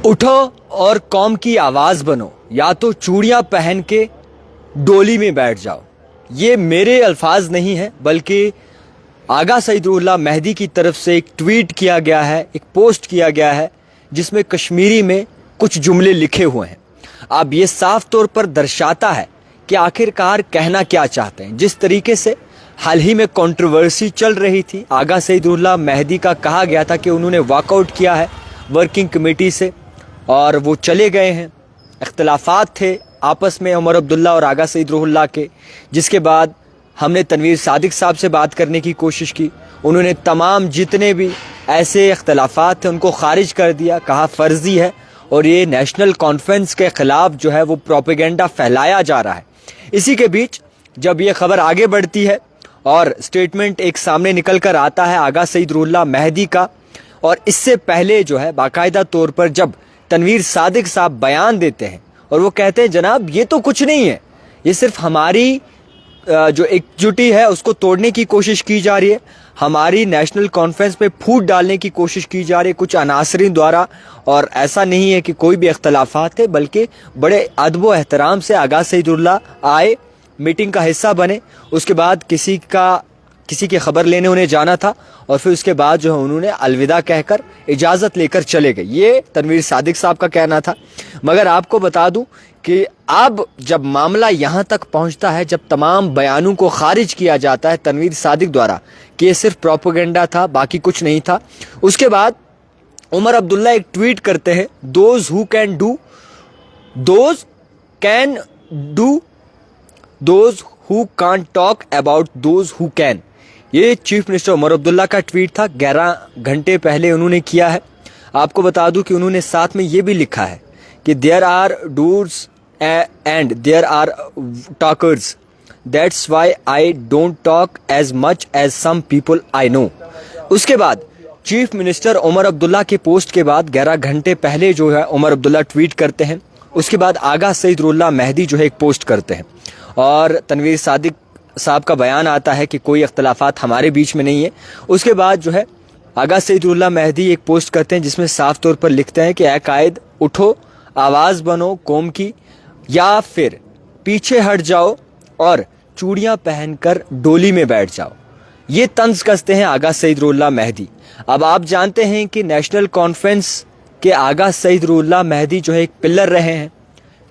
उठो और कौम की आवाज बनो, या तो चूड़ियां पहन के डोली में बैठ जाओ। ये मेरे अल्फाज नहीं है, बल्कि आगा सईदुल्लाह मेहदी की तरफ से एक ट्वीट किया गया है, एक पोस्ट किया गया है, जिसमें कश्मीरी में कुछ जुमले लिखे हुए हैं। अब ये साफ तौर पर दर्शाता है कि आखिरकार कहना क्या चाहते हैं। जिस तरीके से हाल ही में कंट्रोवर्सी चल रही थी, आगा सईदुल्लाह मेहदी का कहा गया था कि उन्होंने वॉकआउट किया है वर्किंग कमेटी से और वो चले गए हैं। इख्तलाफात थे आपस में उमर अब्दुल्ला और आगा सईदुल्लाह के, जिसके बाद हमने तनवीर सादिक साहब से बात करने की कोशिश की। उन्होंने तमाम जितने भी ऐसे इख्तलाफात थे उनको खारिज कर दिया, कहा फर्जी है और ये नेशनल कॉन्फ्रेंस के ख़िलाफ़ जो है वो प्रोपेगेंडा फैलाया जा रहा है। इसी के बीच जब ये खबर आगे बढ़ती है और स्टेटमेंट एक सामने निकल कर आता है आगा सईदुल्लाह मेहदी का, और इससे पहले जो है बाकायदा तौर पर जब तनवीर सादिक साहब बयान देते हैं और वो कहते हैं जनाब ये तो कुछ नहीं है, ये सिर्फ हमारी जो एकजुटी है उसको तोड़ने की कोशिश की जा रही है, हमारी नेशनल कॉन्फ्रेंस पे फूट डालने की कोशिश की जा रही है कुछ अनासरीन द्वारा। और ऐसा नहीं है कि कोई भी इख्तलाफात है, बल्कि बड़े अदब व एहतराम से आगा सईदुल्लाह आए, मीटिंग का हिस्सा बने, उसके बाद किसी की खबर लेने उन्हें जाना था और फिर उसके बाद जो है उन्होंने अलविदा कहकर इजाज़त लेकर चले गए। ये तनवीर सादिक साहब का कहना था। मगर आपको बता दूं कि अब जब मामला यहाँ तक पहुँचता है, जब तमाम बयानों को खारिज किया जाता है तनवीर सादिक द्वारा कि ये सिर्फ प्रोपेगेंडा था, बाकी कुछ नहीं था, उसके बाद उमर अब्दुल्ला एक ट्वीट करते हैं, those who can do those can do those who can't talk about those who can. ये चीफ मिनिस्टर उमर अब्दुल्ला का ट्वीट था, 11 घंटे पहले उन्होंने किया है। आपको बता दूं कि उन्होंने साथ में ये भी लिखा है कि there are doers and there are talkers, that's why I don't talk as much as some people I know. उसके बाद चीफ मिनिस्टर उमर अब्दुल्ला के पोस्ट के बाद 11 घंटे पहले जो है उमर अब्दुल्ला ट्वीट करते हैं। उसके बाद आगा सईदुल्लाह मेहदी जो है एक पोस्ट करते हैं और तनवीर सादिक साहब का बयान आता है कि कोई इख्तलाफात हमारे बीच में नहीं है। उसके बाद जो है आगा सईदुल्लाह मेहदी एक पोस्ट करते हैं जिसमें साफ तौर पर लिखते हैं कि ऐ कायद उठो, आवाज़ बनो कौम की, या फिर पीछे हट जाओ और चूड़ियाँ पहनकर डोली में बैठ जाओ। ये तंज कसते हैं आगा सईदुल्लाह मेहदी। अब आप जानते हैं कि नेशनल कॉन्फ्रेंस के आगा सईदुल्लाह मेहदी जो है एक पिलर रहे हैं,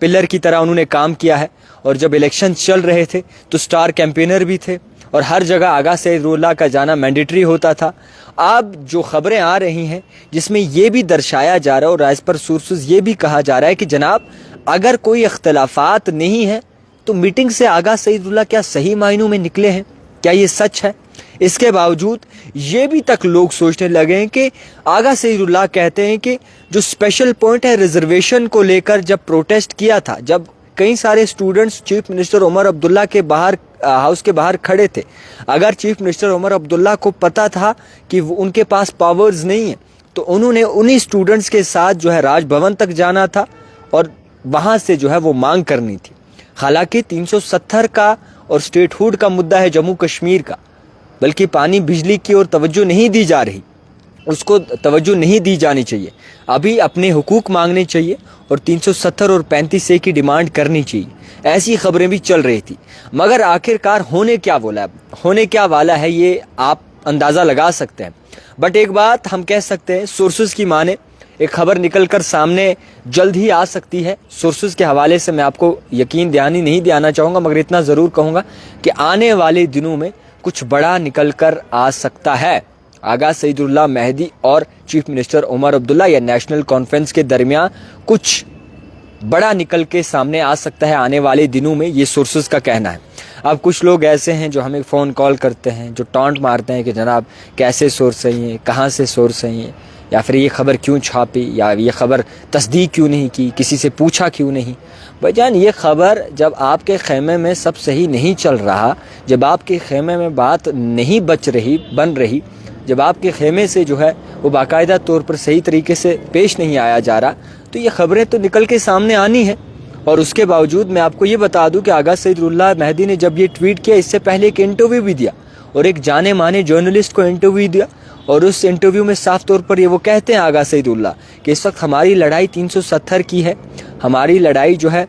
पिलर की तरह उन्होंने काम किया है। और जब इलेक्शन चल रहे थे तो स्टार कैंपेनर भी थे और हर जगह आगा सईदुल्लाह का जाना मैंडेटरी होता था। अब जो खबरें आ रही हैं जिसमें ये भी दर्शाया जा रहा है और एज पर सोर्सेज ये भी कहा जा रहा है कि जनाब अगर कोई इख्तलाफात नहीं है तो मीटिंग से आगा सईदुल्लाह क्या सही मायनों में निकले हैं, क्या ये सच है? इसके बावजूद ये भी तक लोग सोचने लगे हैं कि आगा सईदुल्लाह कहते हैं कि जो स्पेशल पॉइंट है रिजर्वेशन को लेकर, जब प्रोटेस्ट किया था, जब कई सारे students chief minister Omar Abdullah के बाहर हाउस के बाहर खड़े थे, अगर चीफ मिनिस्टर उमर अब्दुल्ला को पता था कि उनके पास पावर्स नहीं है तो उन्होंने उन्हीं स्टूडेंट्स के साथ जो है राजभवन तक जाना था और वहाँ से जो है वो मांग करनी थी। हालांकि 370 का और स्टेटहुड का मुद्दा है जम्मू कश्मीर का, बल्कि पानी बिजली की ओर तवज्जो नहीं दी जा रही, उसको तवज्जो नहीं दी जानी चाहिए। अभी अपने हुकूक मांगने चाहिए और 370 और 35A की डिमांड करनी चाहिए। ऐसी खबरें भी चल रही थी। मगर आखिरकार होने क्या वाला है ये आप अंदाज़ा लगा सकते हैं। बट एक बात हम कह सकते हैं, सोर्सेज की माने एक खबर निकल कर सामने जल्द ही आ सकती है। सोर्सेज के हवाले से मैं आपको यकीन दहानी नहीं दिलाना चाहूँगा, मगर इतना ज़रूर कहूँगा कि आने वाले दिनों में कुछ बड़ा निकल कर आ सकता है। आगा सईदुल्लाह मेहदी और चीफ मिनिस्टर उमर अब्दुल्ला या नेशनल कॉन्फ्रेंस के दरमियान कुछ बड़ा निकल के सामने आ सकता है आने वाले दिनों में, ये सोर्सेज का कहना है। अब कुछ लोग ऐसे हैं जो हमें फ़ोन कॉल करते हैं, जो टॉन्ट मारते हैं कि जनाब कैसे सोर्स सही है, कहाँ से सोर्स सही है, या फिर ये खबर क्यों छापी, या ये खबर तस्दीक क्यों नहीं की, किसी से पूछा क्यों नहीं। भाईजान ये खबर जब आपके खेमे में सब सही नहीं चल रहा, जब आपके खेमे में बात नहीं बन रही, जब आपके खेमे से जो है वो बाकायदा तौर पर सही तरीके से पेश नहीं आया जा रहा, तो ये खबरें तो निकल के सामने आनी है। और उसके बावजूद मैं आपको ये बता दूं कि आगा सईदुल्लाह मेहदी ने जब ये ट्वीट किया, इससे पहले एक इंटरव्यू भी दिया और एक जाने माने जर्नलिस्ट को इंटरव्यू दिया اور اس انٹرویو میں صاف طور پر یہ وہ کہتے ہیں آغا سعید اللہ کہ اس وقت ہماری لڑائی 370 کی ہے. ہماری لڑائی جو ہے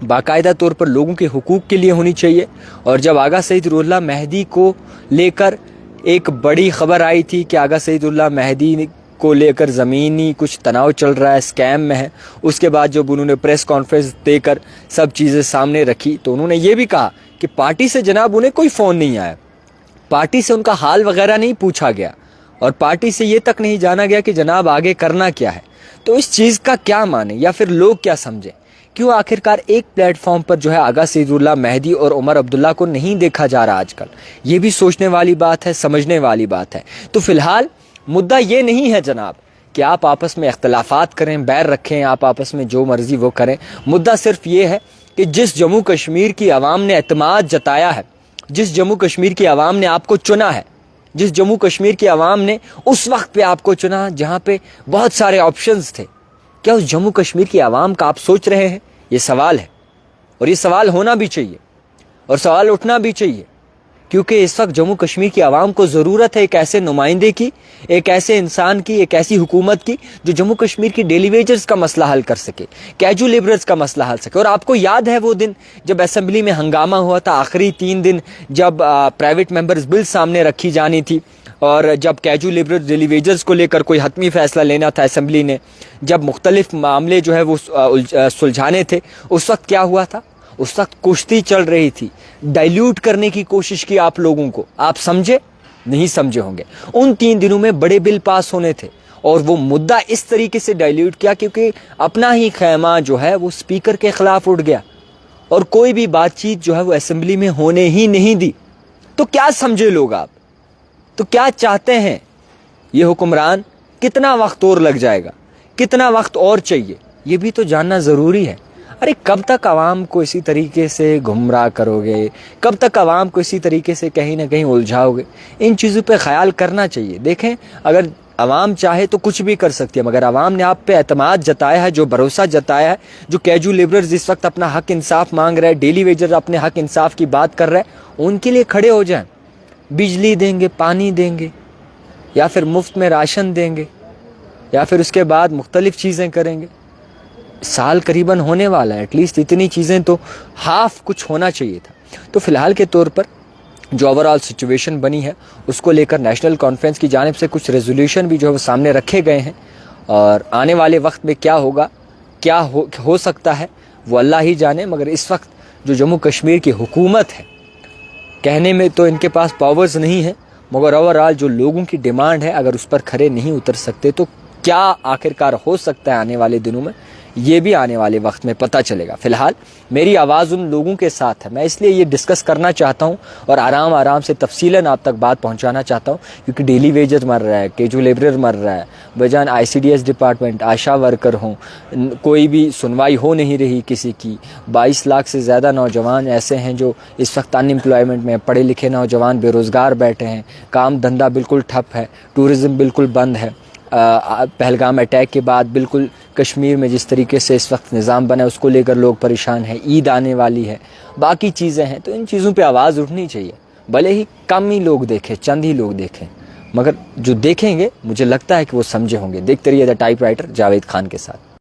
باقاعدہ طور پر لوگوں کے حقوق کے لیے ہونی چاہیے. اور جب آغا سعید اللہ مہدی کو لے کر ایک بڑی خبر آئی تھی کہ آغا سعید اللہ مہدی کو لے کر زمینی کچھ تناؤ چل رہا ہے, اسکیم میں ہے, اس کے بعد جب انہوں نے پریس کانفرنس دے کر سب چیزیں سامنے رکھی تو انہوں نے یہ بھی کہا کہ پارٹی سے جناب انہیں کوئی فون نہیں آیا, پارٹی سے ان کا حال وغیرہ نہیں پوچھا گیا, اور پارٹی سے یہ تک نہیں جانا گیا کہ جناب آگے کرنا کیا ہے. تو اس چیز کا کیا معنی یا پھر لوگ کیا سمجھیں؟ کیوں آخرکار ایک پلیٹ فارم پر جو ہے آغا سعید اللہ مہدی اور عمر عبداللہ کو نہیں دیکھا جا رہا آج کل؟ یہ بھی سوچنے والی بات ہے, سمجھنے والی بات ہے. تو فی الحال مدعا یہ نہیں ہے جناب کہ آپ آپس میں اختلافات کریں, بیر رکھیں, آپ آپس میں جو مرضی وہ کریں. مدعا صرف یہ ہے کہ جس جموں کشمیر کی عوام نے اعتماد جتایا ہے, جس جموں کشمیر کی عوام نے آپ کو چنا ہے, جس جموں کشمیر کی عوام نے اس وقت پہ آپ کو چنا جہاں پہ بہت سارے آپشنز تھے, کیا اس جموں کشمیر کی عوام کا آپ سوچ رہے ہیں؟ یہ سوال ہے, اور یہ سوال ہونا بھی چاہیے اور سوال اٹھنا بھی چاہیے, کیونکہ اس وقت جموں کشمیر کی عوام کو ضرورت ہے ایک ایسے نمائندے کی, ایک ایسے انسان کی, ایک ایسی حکومت کی جو جموں کشمیر کی ڈیلی ویجرز کا مسئلہ حل کر سکے, کیجو لیبررز کا مسئلہ حل سکے. اور آپ کو یاد ہے وہ دن جب اسمبلی میں ہنگامہ ہوا تھا, آخری 3 دن جب پرائیویٹ ممبرز بل سامنے رکھی جانی تھی, اور جب کیجو لیبررز ڈیلی ویجرز کو لے کر کوئی حتمی فیصلہ لینا تھا اسمبلی نے, جب مختلف معاملے جو ہے وہ سلجھانے تھے, اس وقت کیا ہوا تھا؟ اس وقت کشتی چل رہی تھی, ڈائلیوٹ کرنے کی کوشش کی آپ لوگوں کو. آپ سمجھے؟ نہیں سمجھے ہوں گے. ان 3 دنوں میں بڑے بل پاس ہونے تھے, اور وہ مدعا اس طریقے سے ڈائلیوٹ کیا کیونکہ اپنا ہی خیمہ جو ہے وہ اسپیکر کے خلاف اٹھ گیا, اور کوئی بھی بات چیت جو ہے وہ اسمبلی میں ہونے ہی نہیں دی. تو کیا سمجھے لوگ آپ؟ تو کیا چاہتے ہیں یہ حکمران؟ کتنا وقت اور لگ جائے گا؟ کتنا وقت اور چاہیے؟ یہ بھی تو جاننا ضروری ہے. ارے کب تک عوام کو اسی طریقے سے گمراہ کرو گے؟ کب تک عوام کو اسی طریقے سے کہیں نہ کہیں الجھاؤ گے؟ ان چیزوں پہ خیال کرنا چاہیے. دیکھیں, اگر عوام چاہے تو کچھ بھی کر سکتی ہے, مگر عوام نے آپ پہ اعتماد جتایا ہے, جو بھروسہ جتایا ہے, جو کیجو لیبررز اس وقت اپنا حق انصاف مانگ رہے, ڈیلی ویجر اپنے حق انصاف کی بات کر رہے, ان کے لیے کھڑے ہو جائیں. بجلی دیں گے, پانی دیں گے, یا پھر مفت میں راشن دیں گے, یا پھر اس کے بعد مختلف چیزیں کریں گے. سال قریباً ہونے والا ہے, ایٹ لیسٹ اتنی چیزیں تو ہاف کچھ ہونا چاہیے تھا. تو فی الحال کے طور پر جو اوور آل سچویشن بنی ہے اس کو لے کر نیشنل کانفرنس کی جانب سے کچھ ریزولوشن بھی جو ہے وہ سامنے رکھے گئے ہیں, اور آنے والے وقت میں کیا ہوگا, کیا ہو سکتا ہے وہ اللہ ہی جانے. مگر اس وقت جو جموں کشمیر کی حکومت ہے, کہنے میں تو ان کے پاس پاورز نہیں ہیں, مگر اوور آل جو لوگوں کی ڈیمانڈ ہے اگر اس پر کھڑے نہیں اتر سکتے تو کیا آخرکار ہو سکتا ہے آنے والے دنوں میں, یہ بھی آنے والے وقت میں پتہ چلے گا. فی الحال میری آواز ان لوگوں کے ساتھ ہے, میں اس لیے یہ ڈسکس کرنا چاہتا ہوں اور آرام سے تفصیلاً آپ تک بات پہنچانا چاہتا ہوں, کیونکہ ڈیلی ویجر مر رہا ہے, کیجو لیبرر مر رہا ہے, بجان ICDS ڈپارٹمنٹ, آشا ورکر ہوں, کوئی بھی سنوائی ہو نہیں رہی کسی کی. 22 لاکھ سے زیادہ نوجوان ایسے ہیں جو اس وقت ان امپلائمنٹ میں, پڑھے لکھے نوجوان بے روزگار بیٹھے ہیں, کام دھندا بالکل ٹھپ ہے, ٹورزم بالکل بند ہے. پہلگام اٹیک کے بعد بالکل کشمیر میں جس طریقے سے اس وقت نظام بنا ہے اس کو لے کر لوگ پریشان ہیں, عید آنے والی ہے, باقی چیزیں ہیں. تو ان چیزوں پہ آواز اٹھنی چاہیے, بھلے ہی کم ہی لوگ دیکھیں, چند ہی لوگ دیکھیں, مگر جو دیکھیں گے مجھے لگتا ہے کہ وہ سمجھے ہوں گے. دیکھتے رہیے the type writer Javed Khan کے ساتھ.